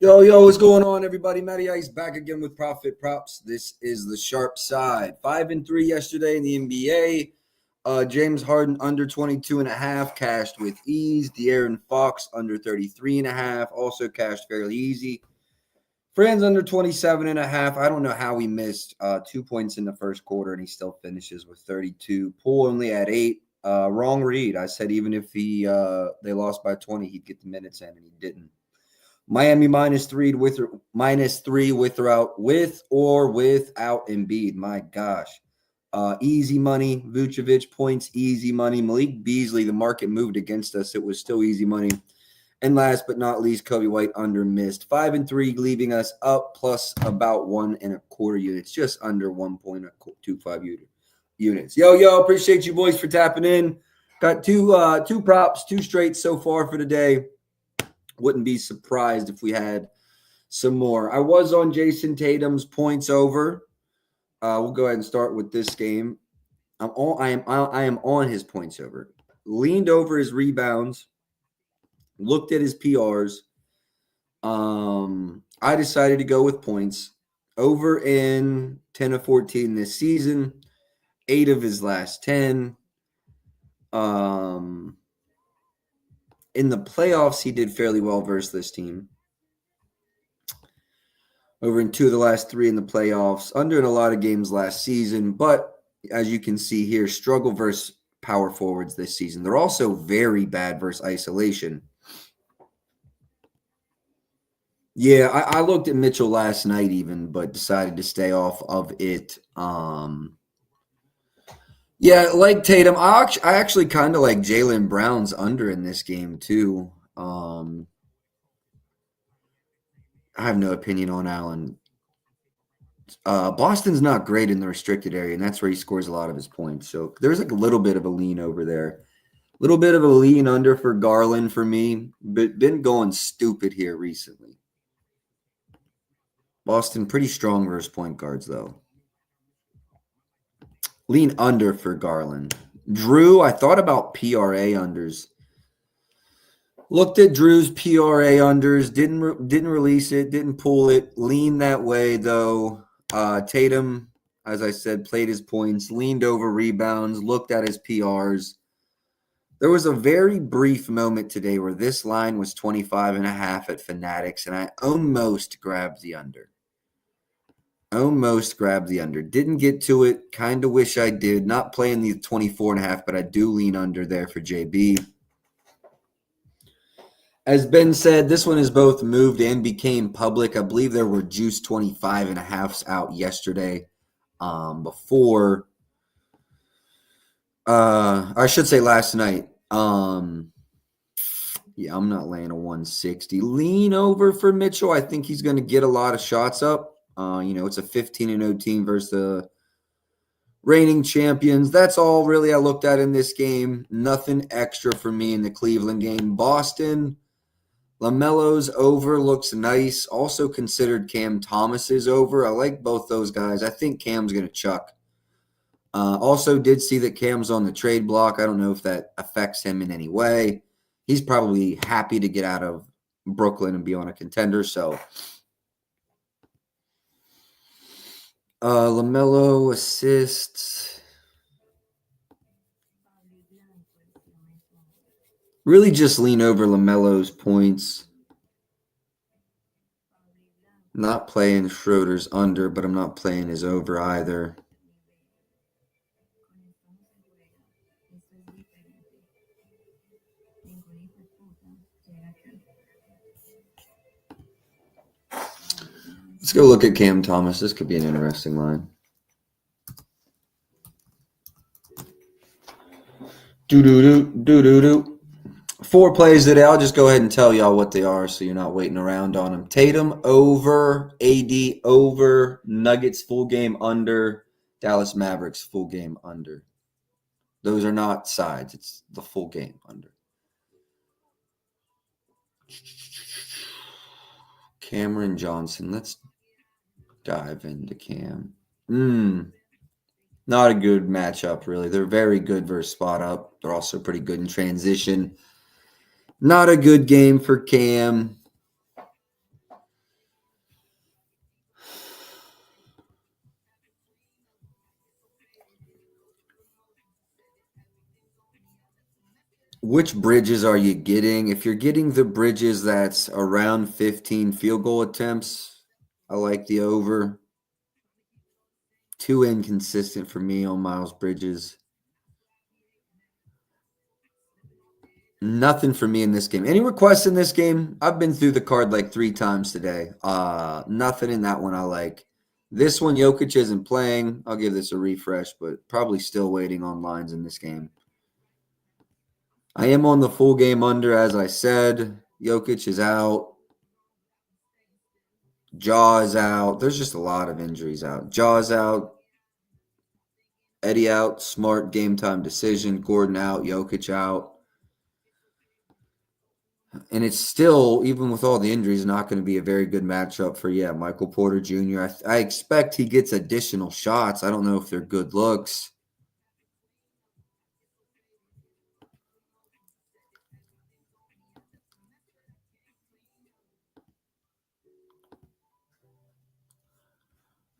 Yo, what's going on, everybody? Matty Ice back again with Profit Props. This is the sharp side. 5-3 yesterday in the NBA. James Harden under 22.5 cashed with ease. De'Aaron Fox under 33.5 also cashed fairly easy. Franz under 27.5. I don't know how he missed 2 points in the first quarter and he still finishes with 32. Poole only at 8. Wrong read. I said even if they lost by 20, he'd get the minutes in, and he didn't. Miami -3 with or without Embiid. My gosh. Easy money. Vucevic points, easy money. Malik Beasley, the market moved against us. It was still easy money. And last but not least, Kobe White under missed. 5-3, leaving us up plus about 1.25 units, just under 1.25 units. Yo, appreciate you boys for tapping in. Got two props, 2 straight so far for the day. Wouldn't be surprised if we had some more. I was on Jason Tatum's points over. We'll go ahead and start with this game. I am on his points over. Leaned over his rebounds. Looked at his PRs. I decided to go with points. Over in 10 of 14 this season. 8 of his last 10. In the playoffs, he did fairly well versus this team. Over in 2 of the last 3 in the playoffs. Under in a lot of games last season. But as you can see here, struggle versus power forwards this season. They're also very bad versus isolation. Yeah, I looked at Mitchell last night even, but decided to stay off of it. Yeah, like Tatum, I actually kind of like Jaylen Brown's under in this game too. I have no opinion on Allen. Boston's not great in the restricted area, and that's where he scores a lot of his points. So there's like a little bit of a lean over there. A little bit of a lean under for Garland for me, but been going stupid here recently. Boston pretty strong versus point guards, though. Lean under for Garland. Drew, I thought about PRA unders. Looked at Drew's PRA unders. Didn't release it. Didn't pull it. Lean that way, though. Tatum, as I said, played his points. Leaned over rebounds. Looked at his PRs. There was a very brief moment today where this line was 25.5 at Fanatics, and I almost grabbed the under. Didn't get to it. Kind of wish I did. Not playing the 24.5, but I do lean under there for JB. As Ben said, this one is both moved and became public. I believe there were juice 25.5s out yesterday. Before, I should say last night. Yeah, I'm not laying a 160. Lean over for Mitchell. I think he's going to get a lot of shots up. It's a 15-0 team versus the reigning champions. That's all really I looked at in this game. Nothing extra for me in the Cleveland game. Boston, LaMelo's over looks nice. Also considered Cam Thomas's over. I like both those guys. I think Cam's going to chuck. Also did see that Cam's on the trade block. I don't know if that affects him in any way. He's probably happy to get out of Brooklyn and be on a contender, so LaMelo assists. Really just lean over LaMelo's points. Not playing Schroeder's under, but I'm not playing his over either. Let's go look at Cam Thomas. This could be an interesting line. Do. 4 plays today. I'll just go ahead and tell y'all what they are so you're not waiting around on them. Tatum over, AD over, Nuggets full game under, Dallas Mavericks full game under. Those are not sides. It's the full game under. Cameron Johnson. Let's dive into Cam. Not a good matchup, really. They're very good versus spot up. They're also pretty good in transition. Not a good game for Cam. Which Bridges are you getting? If you're getting the Bridges that's around 15 field goal attempts, I like the over. Too inconsistent for me on Miles Bridges. Nothing for me in this game. Any requests in this game? I've been through the card like 3 times today. Nothing in that one I like. This one, Jokic isn't playing. I'll give this a refresh, but probably still waiting on lines in this game. I am on the full game under, as I said. Jokic is out. Jaw is out. There's just a lot of injuries out. Jaw is out. Eddie out. Smart game time decision. Gordon out. Jokic out. And it's still, even with all the injuries, not going to be a very good matchup for, Michael Porter Jr. I expect he gets additional shots. I don't know if they're good looks.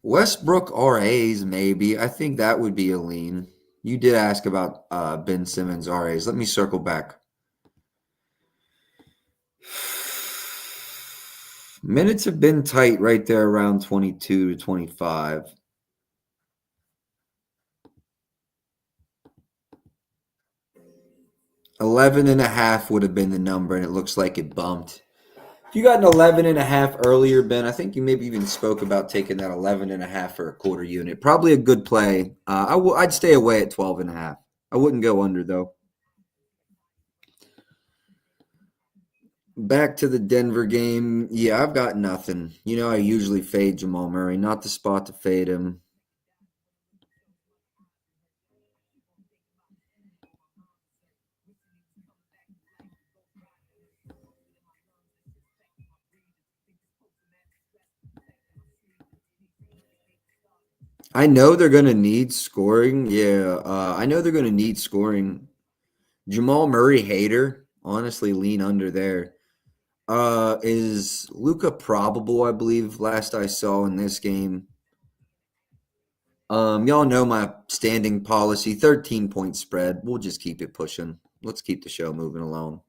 Westbrook RAs, maybe. I think that would be a lean. You did ask about Ben Simmons RAs. Let me circle back. Minutes have been tight right there around 22 to 25. $11.5 would have been the number, and it looks like it bumped. If you got an 11.5 earlier, Ben, I think you maybe even spoke about taking that 11.5 for a quarter unit. Probably a good play. I'd stay away at 12.5. I wouldn't go under, though. Back to the Denver game. Yeah, I've got nothing. I usually fade Jamal Murray. Not the spot to fade him. I know they're going to need scoring. Yeah, I know they're going to need scoring. Jamal Murray hater. Honestly, lean under there. Is Luka probable? I believe last I saw in this game. Y'all know my standing policy: 13-point spread. We'll just keep it pushing. Let's keep the show moving along.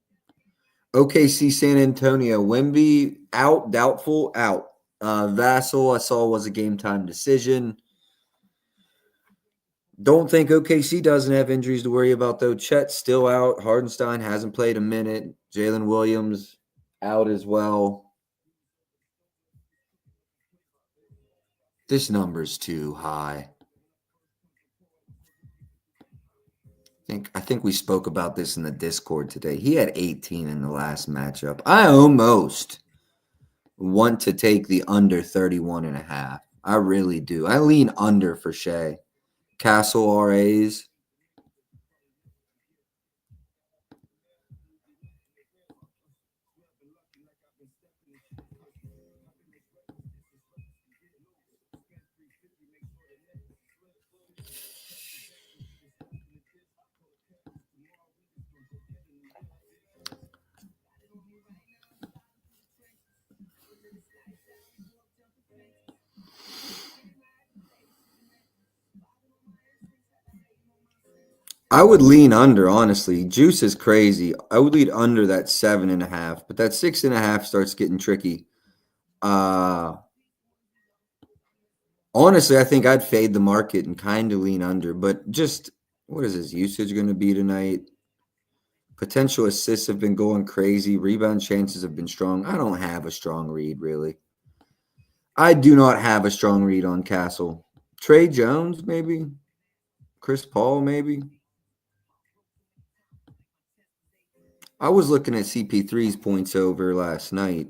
OKC San Antonio. Wemby out, doubtful, out. Vassell, I saw, was a game time decision. Don't think OKC doesn't have injuries to worry about, though. Chet's still out. Hardenstein hasn't played a minute. Jalen Williams out as well. This number's too high. I think we spoke about this in the Discord today. He had 18 in the last matchup. I almost want to take the under 31.5. I really do. I lean under for Shea. Castle RAs. I would lean under, honestly. Juice is crazy. I would lean under that 7.5, but that 6.5 starts getting tricky. Honestly, I think I'd fade the market and kind of lean under, but just what is his usage going to be tonight? Potential assists have been going crazy. Rebound chances have been strong. I don't have a strong read, really. I do not have a strong read on Castle. Trey Jones, maybe? Chris Paul, maybe? I was looking at CP3's points over last night.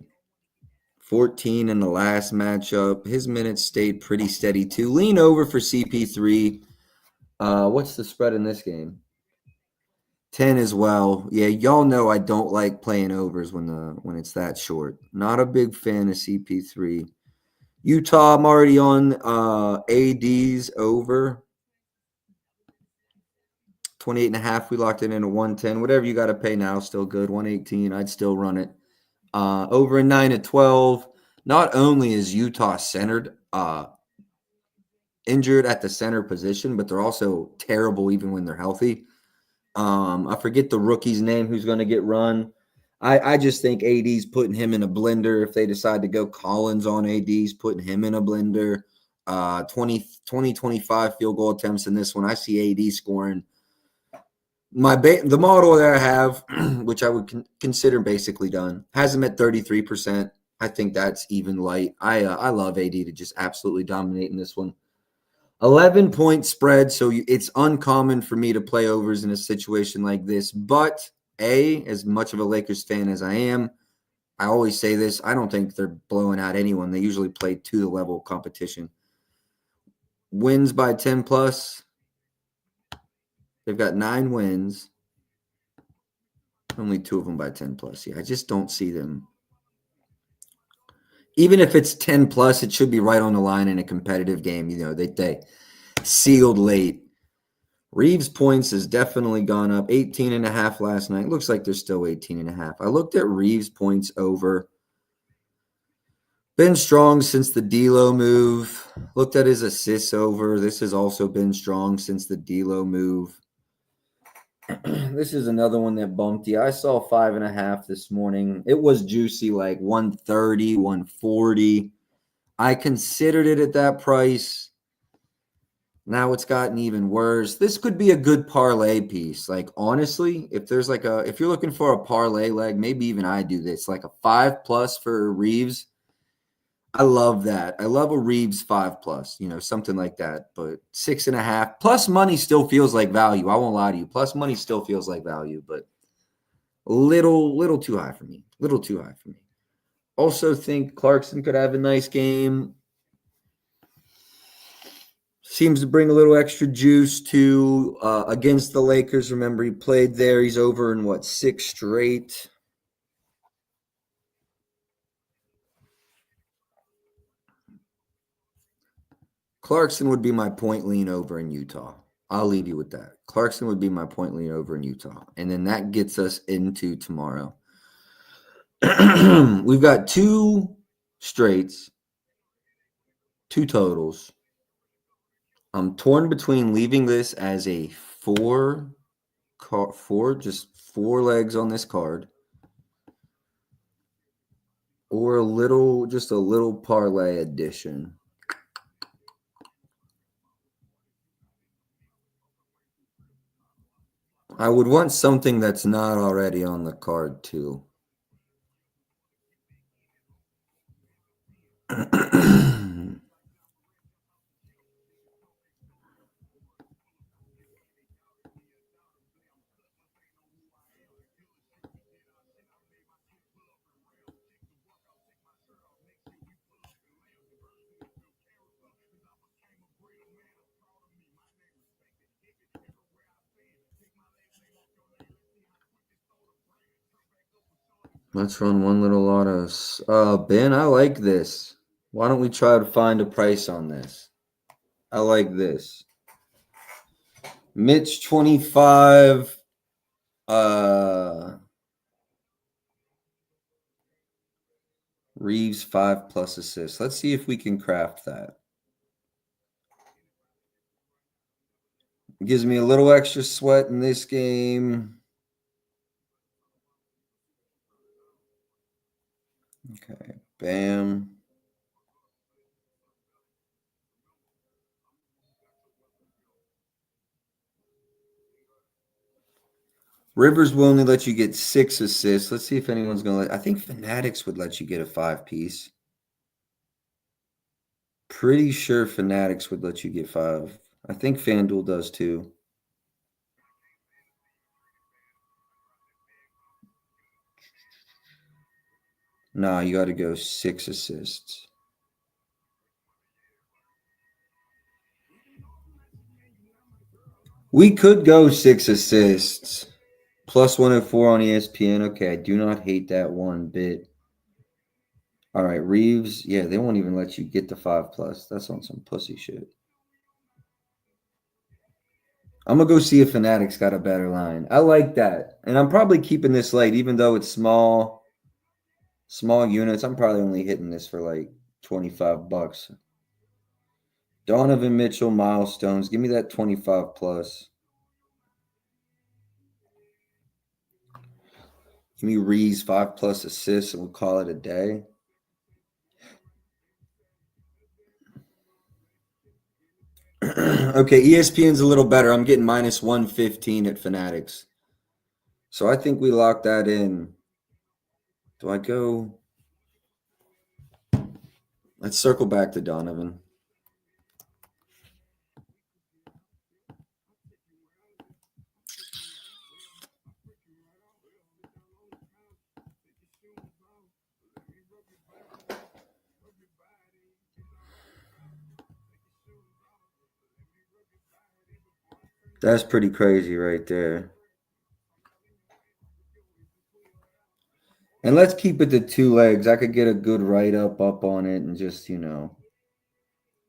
14 in the last matchup. His minutes stayed pretty steady, too. Lean over for CP3. What's the spread in this game? 10 as well. Yeah, y'all know I don't like playing overs when it's that short. Not a big fan of CP3. Utah, I'm already on AD's over. 28.5. We locked it in at 110. Whatever you got to pay now, still good. 118. I'd still run it. Over in 9 at 12. Not only is Utah centered, injured at the center position, but they're also terrible even when they're healthy. I forget the rookie's name who's going to get run. I just think AD's putting him in a blender. If they decide to go Collins on AD's putting him in a blender. 25 field goal attempts in this one. I see AD scoring. The model that I have, which I would consider basically done, has him at 33%. I think that's even light. I love AD to just absolutely dominate in this one. 11-point spread, so it's uncommon for me to play overs in a situation like this. But as much of a Lakers fan as I am, I always say this, I don't think they're blowing out anyone. They usually play to the level of competition. Wins by 10 plus. They've got 9 wins. Only 2 of them by 10 plus. Yeah, I just don't see them. Even if it's 10 plus, it should be right on the line in a competitive game. They sealed late. Reeves' points has definitely gone up. 18.5 last night. Looks like they're still 18.5. I looked at Reeves' points over. Been strong since the D'Lo move. Looked at his assists over. This has also been strong since the D'Lo move. This is another one that bumped you. I saw 5.5 this morning. It was juicy, like 130, 140. I considered it at that price. Now it's gotten even worse. This could be a good parlay piece. Like, honestly, if you're looking for a parlay leg, maybe even I do this. Like a 5+ for Reeves. I love that. I love a Reeves 5+, something like that. But 6.5 plus money still feels like value. I won't lie to you. Plus money still feels like value, but little too high for me. Little too high for me. Also think Clarkson could have a nice game. Seems to bring a little extra juice to against the Lakers. Remember, he played there. He's over in 6 straight. Clarkson would be my point lean over in Utah. I'll leave you with that. Clarkson would be my point lean over in Utah. And then that gets us into tomorrow. We've got 2 straights, 2 totals. I'm torn between leaving this as a 4 legs on this card, or just a little parlay addition. I would want something that's not already on the card too. Let's run one little auto. Ben, I like this. Why don't we try to find a price on this? I like this. Mitch 25. Reeves 5+ assists. Let's see if we can craft that. It gives me a little extra sweat in this game. Okay, bam. Rivers will only let you get 6 assists. Let's see if anyone's going to I think Fanatics would let you get a 5-piece. Pretty sure Fanatics would let you get 5. I think FanDuel does too. Nah, you got to go 6 assists. We could go 6 assists. Plus 104 on ESPN. Okay, I do not hate that one bit. All right, Reeves. Yeah, they won't even let you get the 5+. That's on some pussy shit. I'm going to go see if Fanatics got a better line. I like that. And I'm probably keeping this late, even though it's small units. I'm probably only hitting this for like $25. Donovan Mitchell milestones. Give me that 25+. Give me Reeves 5+ assists, and we'll call it a day. Okay, ESPN's a little better. I'm getting -115 at Fanatics. So I think we lock that in. Do I go? Let's circle back to Donovan. That's pretty crazy right there. And let's keep it to 2 legs. I could get a good write-up up on it and just,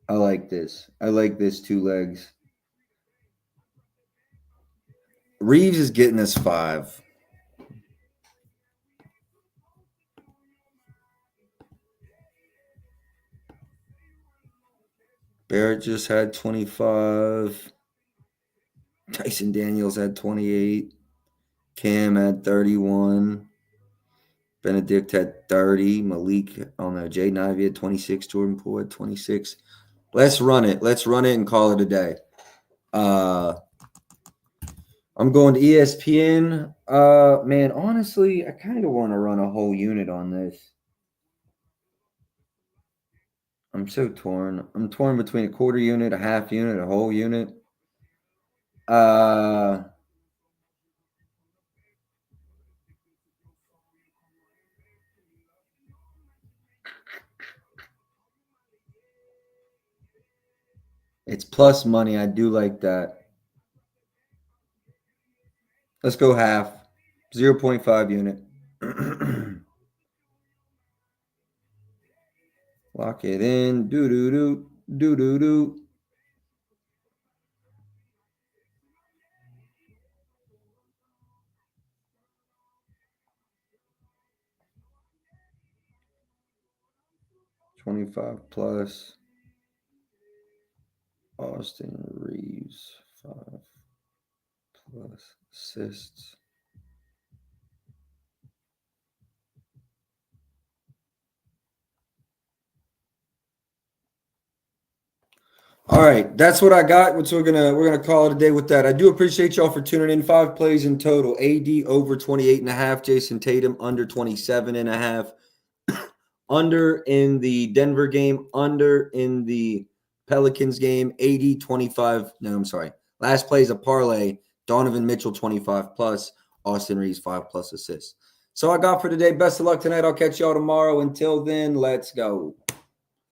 I like this. I like this 2 legs. Reeves is getting us 5. Barrett just had 25. Tyson Daniels had 28. Cam had 31. Benedict had 30. Malik, Jaden Ivey had 26. Jordan Poole had 26. Let's run it. Let's run it and call it a day. I'm going to ESPN. Man, honestly, I kind of want to run a whole unit on this. I'm so torn. I'm torn between a quarter unit, a half unit, a whole unit. It's plus money. I do like that. Let's go half. 0.5 unit. Lock it in. Do-do-do. Do-do-do. $25+ Austin Reeves 5+ assists. All right, that's what I got. So we're gonna call it a day with that. I do appreciate y'all for tuning in. 5 plays in total. AD over 28.5. Jason Tatum under 27.5. Under in the Denver game. Under in the Pelicans game. AD 25. No, I'm sorry. Last play is a parlay. Donovan Mitchell 25+. Austin Reeves 5+ assists. So I got for today. Best of luck tonight. I'll catch y'all tomorrow. Until then, let's go.